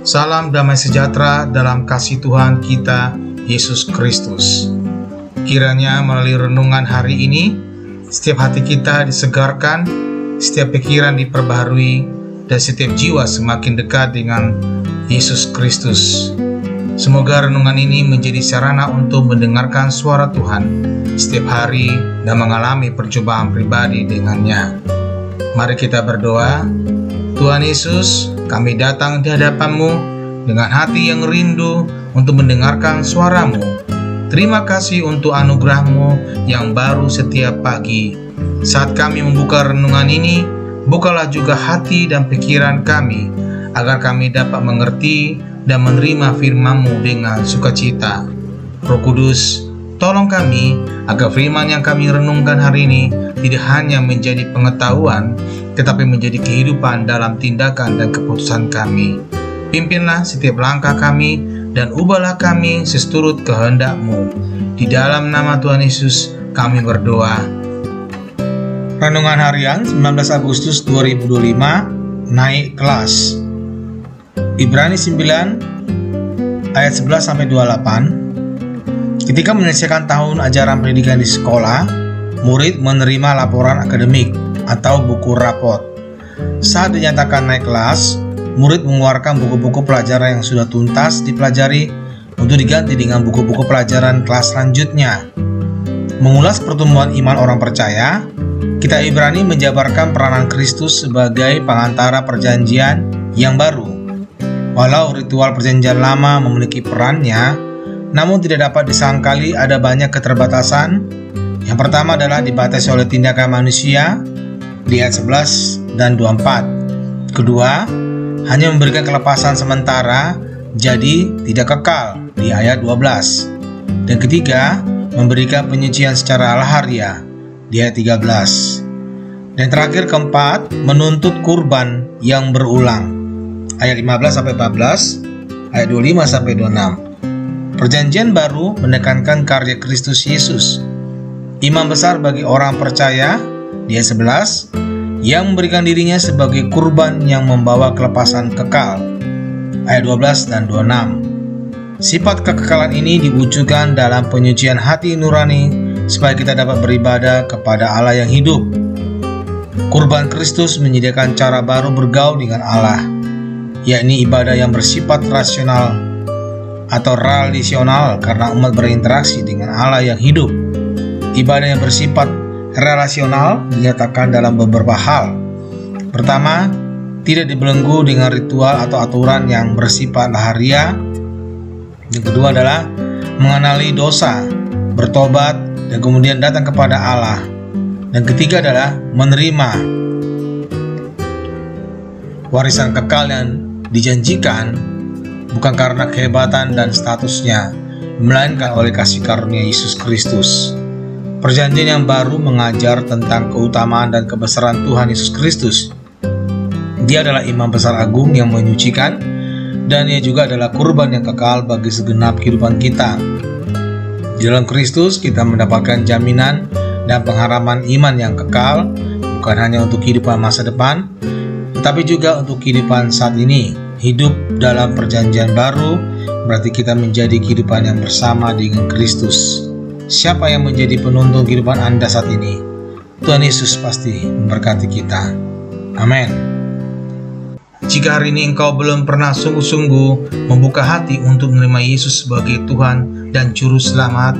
Salam damai sejahtera dalam kasih Tuhan kita, Yesus Kristus. Kiranya melalui renungan hari ini, setiap hati kita disegarkan, setiap pikiran diperbaharui, dan setiap jiwa semakin dekat dengan Yesus Kristus. Semoga renungan ini menjadi sarana untuk mendengarkan suara Tuhan setiap hari dan mengalami percobaan pribadi dengannya. Mari kita berdoa. Tuhan Yesus, kami datang di hadapan-Mu dengan hati yang rindu untuk mendengarkan suara-Mu. Terima kasih untuk anugerah-Mu yang baru setiap pagi. Saat kami membuka renungan ini, bukalah juga hati dan pikiran kami, agar kami dapat mengerti dan menerima firman-Mu dengan sukacita. Roh Kudus, tolong kami agar firman yang kami renungkan hari ini tidak hanya menjadi pengetahuan, tetapi menjadi kehidupan dalam tindakan dan keputusan kami. Pimpinlah setiap langkah kami dan ubahlah kami seturut kehendak-Mu. Di dalam nama Tuhan Yesus kami berdoa. Renungan harian 19 Agustus 2025, naik kelas. Ibrani 9 ayat 11-28. Ketika menyelesaikan tahun ajaran pendidikan di sekolah, murid menerima laporan akademik atau buku rapot. Saat dinyatakan naik kelas, murid mengeluarkan buku-buku pelajaran yang sudah tuntas dipelajari untuk diganti dengan buku-buku pelajaran kelas selanjutnya. Mengulas pertumbuhan iman orang percaya, Kitab Ibrani menjabarkan peranan Kristus sebagai pengantara perjanjian yang baru. Walau ritual perjanjian lama memiliki perannya, namun tidak dapat disangkali ada banyak keterbatasan. Yang pertama adalah dibatasi oleh tindakan manusia di ayat 11 dan 24. Kedua, hanya memberikan kelepasan sementara, jadi tidak kekal di ayat 12. Dan ketiga, memberikan penyucian secara lahiriah di ayat 13. Dan terakhir keempat, menuntut kurban yang berulang. Ayat 15-14, ayat 25-26. Perjanjian baru menekankan karya Kristus Yesus, imam besar bagi orang percaya, di ayat 11, yang memberikan dirinya sebagai kurban yang membawa kelepasan kekal, ayat 12 dan 26. Sifat kekekalan ini diwujudkan dalam penyucian hati nurani supaya kita dapat beribadah kepada Allah yang hidup. Kurban Kristus menyediakan cara baru bergaul dengan Allah, yakni ibadah yang bersifat rasional atau relasional karena umat berinteraksi dengan Allah yang hidup. Ibadah yang bersifat relasional dinyatakan dalam beberapa hal. Pertama, tidak dibelenggu dengan ritual atau aturan yang bersifat lahiriah. Yang kedua adalah mengenali dosa, bertobat, dan kemudian datang kepada Allah. Dan ketiga adalah menerima warisan kekal yang dijanjikan bukan karena kehebatan dan statusnya, melainkan oleh kasih karunia Yesus Kristus. Perjanjian yang baru mengajar tentang keutamaan dan kebesaran Tuhan Yesus Kristus. Dia adalah imam besar agung yang menyucikan, dan ia juga adalah kurban yang kekal bagi segenap kehidupan kita. Di dalam Kristus kita mendapatkan jaminan dan pengharapan iman yang kekal, bukan hanya untuk kehidupan masa depan, tetapi juga untuk kehidupan saat ini. Hidup dalam perjanjian baru berarti kita menjadi kehidupan yang bersama dengan Kristus. Siapa yang menjadi penuntun kehidupan Anda saat ini? Tuhan Yesus pasti memberkati kita. Amin. Jika hari ini engkau belum pernah sungguh-sungguh membuka hati untuk menerima Yesus sebagai Tuhan dan Juru Selamat,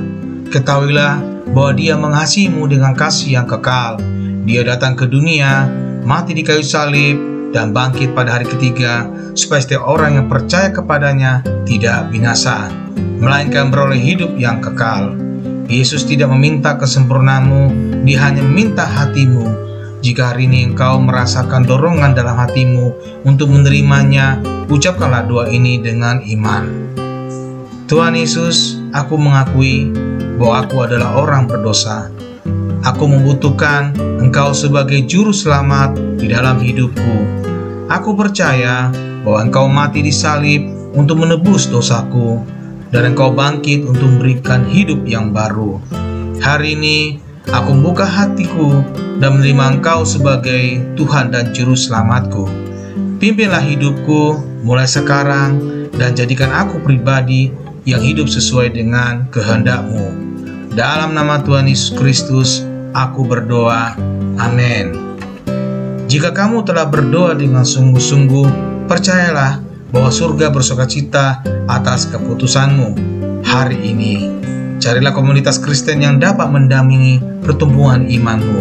ketahuilah bahwa Dia mengasihimu dengan kasih yang kekal. Dia datang ke dunia, mati di kayu salib, dan bangkit pada hari ketiga, supaya setiap orang yang percaya kepadanya tidak binasa, melainkan beroleh hidup yang kekal. Yesus tidak meminta kesempurnaanmu, Dia hanya meminta hatimu. Jika hari ini engkau merasakan dorongan dalam hatimu untuk menerimanya, ucapkanlah doa ini dengan iman. Tuhan Yesus, aku mengakui bahwa aku adalah orang berdosa. Aku membutuhkan Engkau sebagai Juru Selamat di dalam hidupku. Aku percaya bahwa Engkau mati di salib untuk menebus dosaku, dan Engkau bangkit untuk memberikan hidup yang baru. Hari ini aku membuka hatiku dan menerima Engkau sebagai Tuhan dan Juru Selamatku. Pimpinlah hidupku mulai sekarang dan jadikan aku pribadi yang hidup sesuai dengan kehendak-Mu. Dalam nama Tuhan Yesus Kristus, aku berdoa. Amin. Jika kamu telah berdoa dengan sungguh-sungguh, percayalah bahwa surga bersukacita atas keputusanmu hari ini. Carilah komunitas Kristen yang dapat mendampingi pertumbuhan imanmu,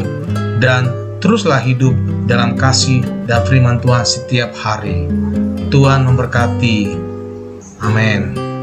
dan teruslah hidup dalam kasih dan firman Tuhan setiap hari. Tuhan memberkati. Amin.